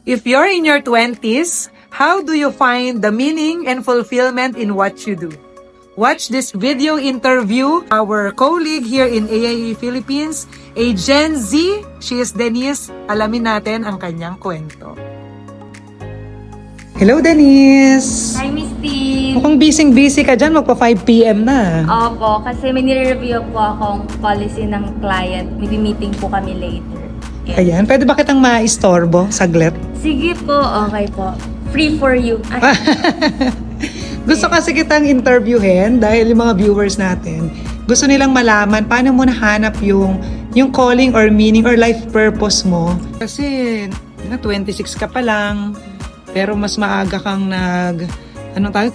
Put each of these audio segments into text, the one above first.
If you're in your 20s, how do you find the meaning and fulfillment in what you do? Watch this video interview our colleague here in AIA Philippines, a Gen Z. She is Denise. Alamin natin ang kanyang kwento. Hello, Denise! Hi, Miss T! Mukhang busy ka dyan. Magpa 5 p.m. na. Opo, kasi may nire-review po akong policy ng client. May meeting po kami later. Yes. Ayan, pwede ba kitang maistorbo? Saglit? Sige po, okay po. Free for you. Gusto kasi kitang interviewin dahil yung mga viewers natin, gusto nilang malaman paano mo nahanap yung calling or meaning or life purpose mo. Kasi 26 ka pa lang, pero mas maaga kang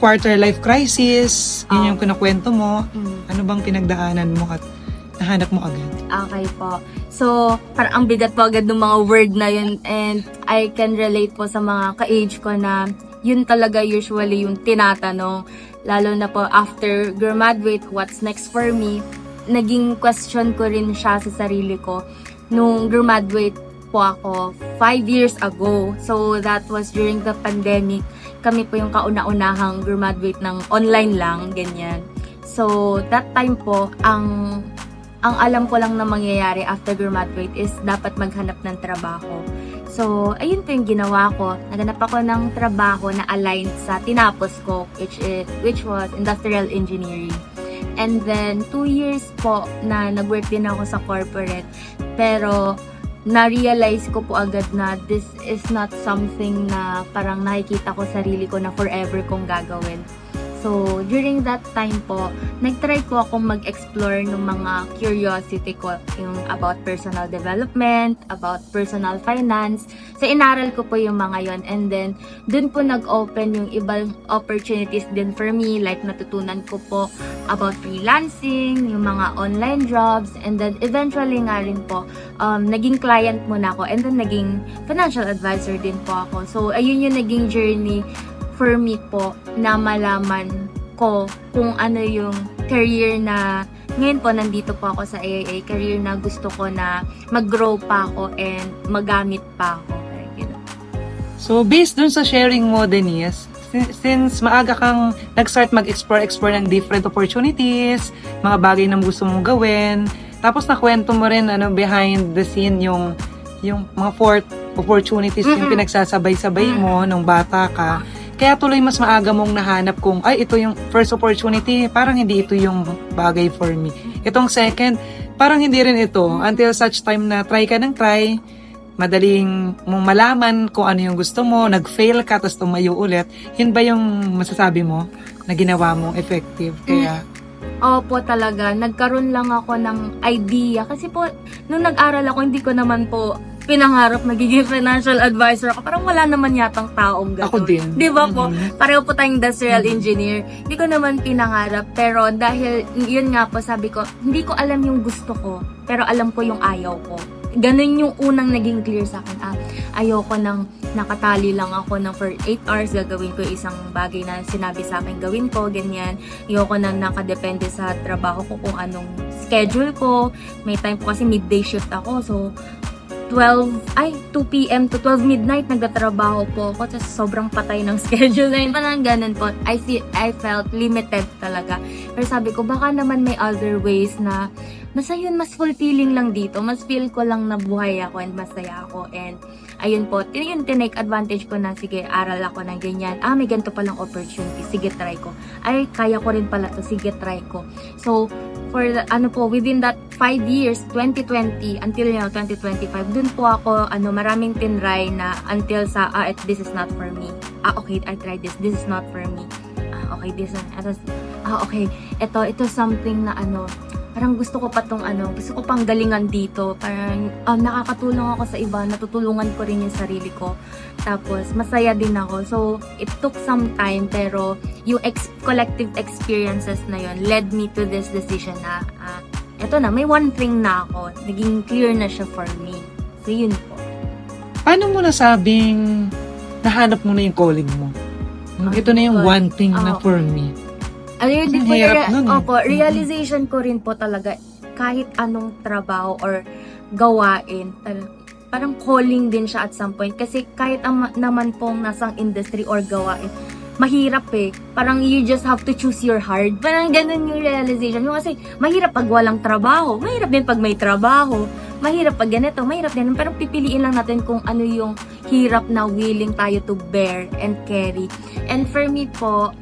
quarter life crisis. Yun yung kinakwento mo. Ano bang pinagdaanan mo at nahanap mo agad? Okay po. So, parang ang bigat po agad ng mga word na yun, and I can relate po sa mga ka-age ko na yun talaga usually yung tinatanong. Lalo na po after graduate, what's next for me? Naging question ko rin siya sa sarili ko nung graduate po ako 5 years ago. So, that was during the pandemic. Kami po yung kauna-unahang graduate ng online lang, ganyan. So, that time po, ang alam ko lang na mangyayari after graduate is dapat maghanap ng trabaho. So, ayun po yung ginawa ko. Naganap ako ng trabaho na aligned sa tinapos ko, which was industrial engineering. And then, 2 years po na nag-work din ako sa corporate. Pero, na-realize ko po agad na this is not something na parang nakikita ko sarili ko na forever kong gagawin. So, during that time po, nag-try po akong mag-explore ng mga curiosity ko, yung about personal development, about personal finance. So, inaral ko po yung mga yon, and then, dun po nag-open yung ibang opportunities din for me, like natutunan ko po about freelancing, yung mga online jobs, and then eventually nga rin po, naging client muna ako, and then naging financial advisor din po ako. So, ayun yung naging journey for me po na malaman ko kung ano yung career na ngayon po nandito po ako sa AIA, career na gusto ko na mag-grow pa ako and magamit pa ako. So, based dun sa sharing mo, Denise, since maaga kang nag-start mag-explore ng different opportunities, mga bagay na gusto mong gawin, tapos nakwento mo rin behind the scene yung mga fourth opportunities yung pinagsasabay-sabay mo nung bata ka. Kaya tuloy mas maaga mong nahanap kung, ay, ito yung first opportunity, parang hindi ito yung bagay for me. Itong second, parang hindi rin ito. Until such time na try ka ng try, madaling mong malaman kung ano yung gusto mo, nag-fail ka, tapos tumayo ulit. Yun ba yung masasabi mo na ginawa mong effective? Kaya... Opo, talaga. Nagkaroon lang ako ng idea. Kasi po, nung nag-aral ako, hindi ko naman po pinangarap magiging financial advisor ako. Parang wala naman yatang taong gano'n. Ako din. Di ba po? Pareho po tayong industrial engineer. Hindi ko naman pinangarap. Pero dahil, yun nga po, sabi ko, hindi ko alam yung gusto ko. Pero alam ko yung ayaw ko. Ganun yung unang naging clear sa akin. Ayoko nang nakatali lang ako ng for 8 hours gagawin ko isang bagay na sinabi sa akin gawin ko, ganyan. Ayoko nang nakadepende sa trabaho ko kung anong schedule ko. May time po kasi midday shift ako. So, 2 p.m. to 12 midnight nagtatrabaho po ako. Tapos sobrang patay ng schedule na yun. Parang ganun po. I felt limited talaga. Pero sabi ko, baka naman may other ways na yun, mas fulfilling lang dito. Mas feel ko lang na buhay ako and masaya ako. And ayun po, yun tinake advantage ko na, sige, aral ako ng ganyan. May ganito palang opportunity. Sige, try ko. Ay, kaya ko rin pala to. Sige, try ko. So, for the, within that 5 years, 2020 until 2025, dun po ako, maraming tinry na until sa, this is not for me. Okay, I tried this. This is not for me. Okay, this is, okay, ito something na parang gusto ko pa tong gusto ko pang galingan dito. Parang nakakatulong ako sa iba, natutulungan ko rin yung sarili ko. Tapos masaya din ako. So it took some time, pero yung collective experiences na yon led me to this decision na eto na, may one thing na ako. Naging clear na siya for me. So yun po. Paano mo nasabing nahanap mo na yung calling mo? Ito na yung one thing na for me. Yun din po, realization ko rin po talaga, kahit anong trabaho or gawain, parang calling din siya at some point. Kasi kahit naman pong nasang industry or gawain, mahirap eh. Parang you just have to choose your hard. Parang ganun yung realization mo. Kasi mahirap pag walang trabaho. Mahirap din pag may trabaho. Mahirap pag ganito. Mahirap din. Pero pipiliin lang natin kung ano yung hirap na willing tayo to bear and carry. And for me po,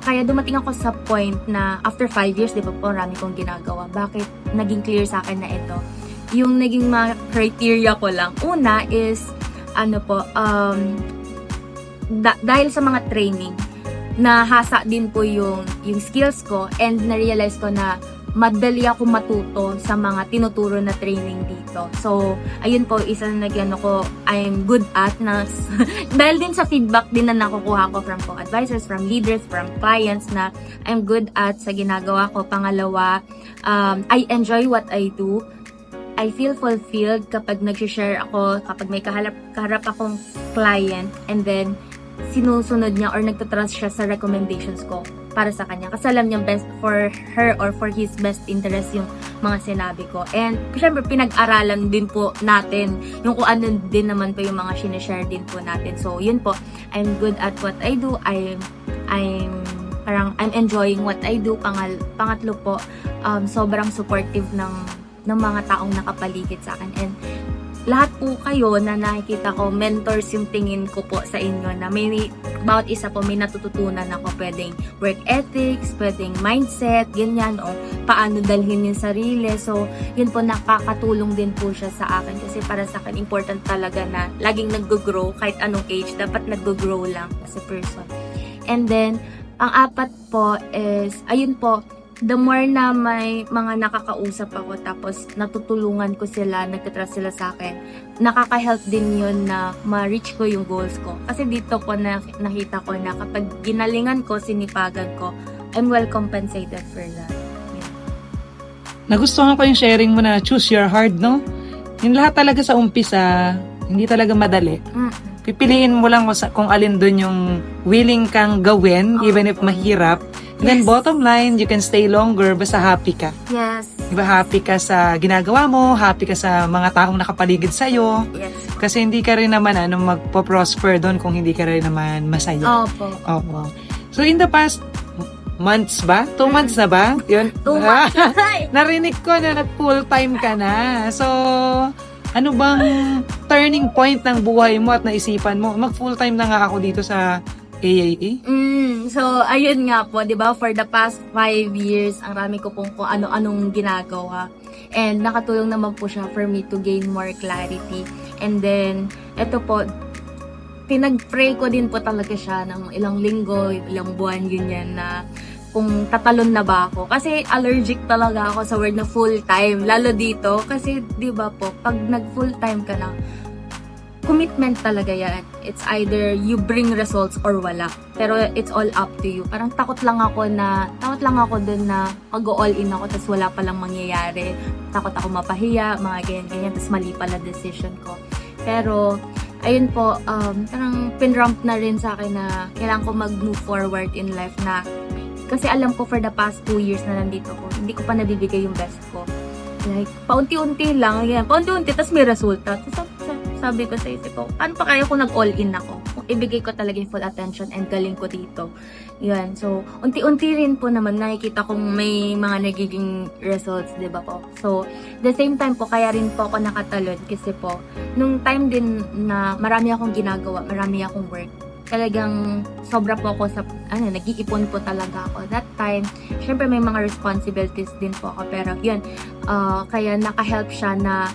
kaya dumating ako sa point na after 5 years, di ba po, marami kong ginagawa. Bakit naging clear sa akin na ito? Yung naging mga criteria ko lang. Una is, dahil sa mga training, nahasa din po yung skills ko and na-realize ko na madali ako matuto sa mga tinuturo na training dito. So, ayun po, isa na I'm good at na dahil din sa feedback din na nakukuha ko from advisors, from leaders, from clients na I'm good at sa ginagawa ko. Pangalawa, I enjoy what I do. I feel fulfilled kapag nag-share ako, kapag may kaharap akong client and then sinusunod niya or nagtatrust siya sa recommendations ko para sa kanya. Kasi alam niya best for her or for his best interest yung mga sinabi ko. And syempre pinag-aralan din po natin yung kung ano din naman po yung mga sinishare din po natin. So yun po, I'm good at what I do. I'm enjoying what I do. Pangatlo po, sobrang supportive ng mga taong nakapaligid sa akin. And lahat po kayo na nakikita ko, mentors yung tingin ko po sa inyo na bawat isa po may natututunan ako. Pwedeng work ethics, pwedeng mindset, ganyan, o paano dalhin yung sarili. So, yun po, nakakatulong din po siya sa akin. Kasi para sa akin, important talaga na laging nag-grow, kahit anong age, dapat nag-grow lang as a person. And then, ang apat po is, ayun po, the more na may mga nakakausap ako tapos natutulungan ko sila, nagtatrust sila sa akin, nakaka-help din yun na ma-reach ko yung goals ko. Kasi dito ko nakita ko na kapag ginalingan ko, sinipagan ko, I'm well compensated for that. Yeah. Nagustuhan ko yung sharing mo na choose your hard, no? Yung lahat talaga sa umpisa, hindi talaga madali. Pipiliin mo lang kung alin dun yung willing kang gawin, even if mahirap. Then bottom line, you can stay longer basta happy ka. Yes. Diba, happy ka sa ginagawa mo, happy ka sa mga taong nakapaligid sa'yo. Yes. Kasi hindi ka rin naman magpo-prosper doon kung hindi ka rin naman masaya. Opo. Oo. So in the past months ba? 2 months na ba? Yun. 2 months. Narinig ko na nag-full time ka na. So, ano bang turning point ng buhay mo at naisipan mo? Mag-full time na nga ako dito sa AAA? So, ayun nga po, di ba, for the past 5 years, ang rami ko pong kung ano-anong ginagawa. And nakatulong naman po siya for me to gain more clarity. And then, eto po, pinag-pray ko din po talaga siya ng ilang linggo, ilang buwan, ganyan na kung tatalon na ba ako. Kasi allergic talaga ako sa word na full-time, lalo dito. Kasi, di ba po, pag nag-full-time ka na, commitment talaga yan. It's either you bring results or wala. Pero it's all up to you. Parang takot lang ako dun na mag-all in ako tapos wala palang mangyayari. Takot ako mapahiya, mga ganyan, tapos mali pala decision ko. Pero, ayun po, parang pinrump na rin sa akin na kailangan ko mag-move forward in life na kasi alam ko for the past 2 years na nandito ko, hindi ko pa nabibigay yung best ko. Like, paunti-unti lang, yan. Paunti-unti, tapos may resulta. Tapos sabi ko sa isip ko, paano pa kaya kung nag-all-in ako? Kung ibigay ko talaga yung full attention and galing ko dito. Yan. So, unti-unti rin po naman nakikita kong may mga nagiging results, di ba po? So, the same time po, kaya rin po ako nakatalon kasi po, nung time din na marami akong ginagawa, marami akong work, talagang sobra po ako sa, nag-iipon po talaga ako. That time, syempre may mga responsibilities din po ako. Pero yun, kaya naka-help siya na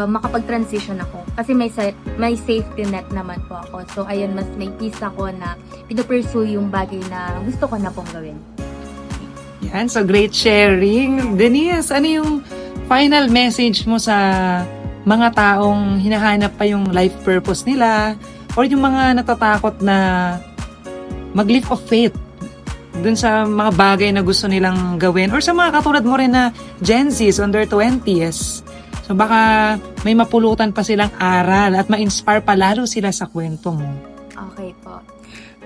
makapag-transition ako. Kasi may safety net naman po ako. So, ayun, mas may peace ako na pinupursue yung bagay na gusto ko na pong gawin. Yan, so great sharing. Denise, ano yung final message mo sa mga taong hinahanap pa yung life purpose nila or yung mga natatakot na mag-leap of faith dun sa mga bagay na gusto nilang gawin or sa mga katulad mo rin na Gen Zs under 20s. So baka may mapulutan pa silang aral at ma-inspire pa lalo sila sa kwento mo. Okay po.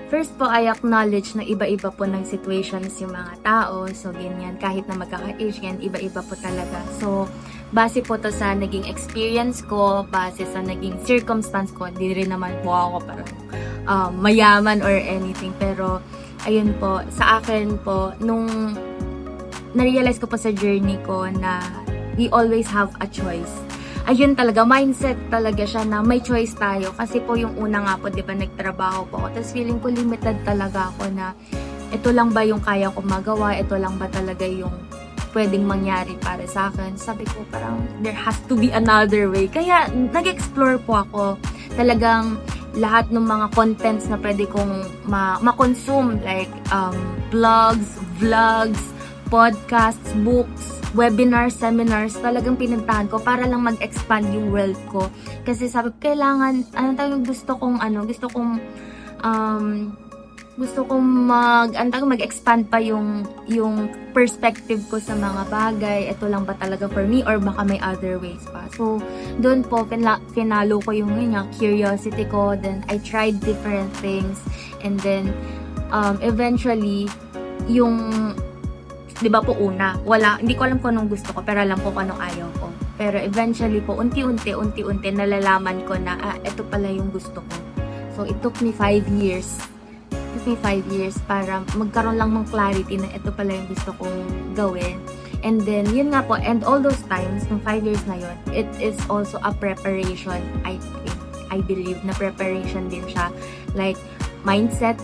First po, I acknowledge na iba-iba po ng situations yung mga tao. So, ganyan, kahit na magkaka-age yan, iba-iba po talaga. So, base po to sa naging experience ko, base sa naging circumstance ko. Hindi rin naman po ako parang mayaman or anything. Pero, ayun po, sa akin po, nung na-realize ko po sa journey ko na we always have a choice. Ayun talaga, mindset talaga siya na may choice tayo. Kasi po yung una nga po, di ba, nagtrabaho po ako. Tapos feeling ko limited talaga ako na ito lang ba yung kaya ko magawa? Ito lang ba talaga yung pwedeng mangyari para sa akin? Sabi ko parang there has to be another way. Kaya nag-explore po ako. Talagang lahat ng mga contents na pwede kong ma-consume like blogs, vlogs, podcasts, books, webinars, seminars, talagang pinuntahan ko para lang mag-expand yung world ko. Kasi sabi ko, kailangan, gusto kong mag-expand pa yung perspective ko sa mga bagay. Ito lang ba talaga for me or baka may other ways pa. So, doon po, finalo ko yung curiosity ko. Then, I tried different things. And then, eventually, di ba po hindi ko alam kung anong gusto ko, pero alam ko kung anong ayaw ko. Pero eventually po, unti-unti, nalalaman ko na, ito pala yung gusto ko. So, it took me 5 years. Para magkaroon lang ng clarity na ito pala yung gusto kong gawin. And then, yun nga po, and all those times, nung 5 years na yun, it is also a preparation, I believe na preparation din siya. Like, mindset,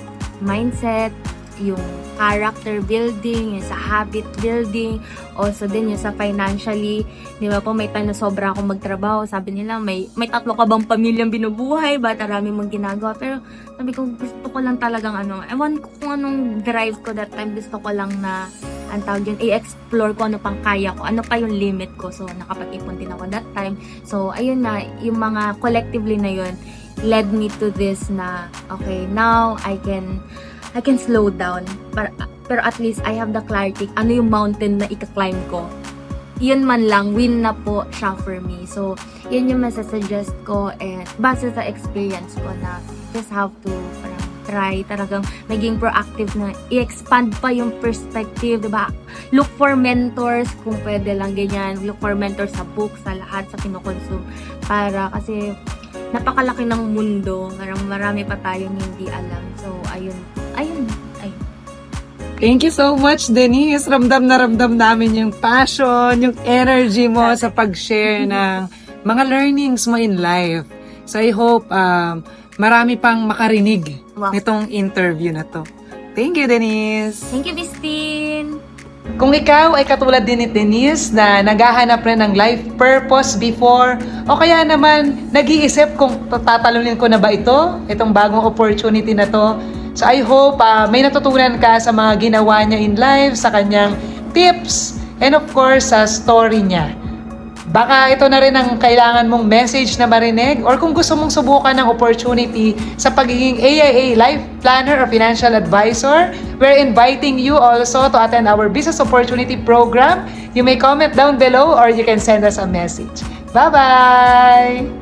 yung character building, yung sa habit building, also din yung sa financially. Di ba po, may time na sobra akong magtrabaho. Sabi nila, may 3 ka bang pamilyang binubuhay? Ba, marami mong ginagawa? Pero sabi ko, gusto ko lang talagang ewan ko kung anong drive ko that time. Gusto ko lang na, ang tawag yun, i-explore ko ano pang kaya ko, ano pa yung limit ko. So, nakapag-ipon din ako that time. So, ayun na, yung mga collectively na yun, led me to this na, okay, now I can slow down. Pero at least I have the clarity, ano yung mountain na ika-climb ko. Yun man lang, win na po siya for me. So, yun yung masasuggest ko and base sa experience ko na just have to parang try, talagang maging proactive na i-expand pa yung perspective, diba? Look for mentors kung pwede lang ganyan. Look for mentors sa books, sa lahat, sa kinukonsume. Para kasi napakalaki ng mundo. Marami pa tayong hindi alam. So, ayun. Thank you so much, Denise. Ramdam na ramdam namin yung passion, yung energy mo sa pag-share ng mga learnings mo in life. So, I hope marami pang makarinig nitong interview na to. Thank you, Denise. Thank you, Bistin. Kung ikaw ay katulad din ni Denise na naghahanap rin ng life purpose before o kaya naman nag-iisip kung tatalunin ko na ba itong bagong opportunity na to. So I hope may natutunan ka sa mga ginawa niya in life, sa kanyang tips, and of course sa story niya. Baka ito na rin ang kailangan mong message na marinig or kung gusto mong subukan ng opportunity sa pagiging AIA Life Planner or Financial Advisor, we're inviting you also to attend our Business Opportunity Program. You may comment down below or you can send us a message. Bye-bye!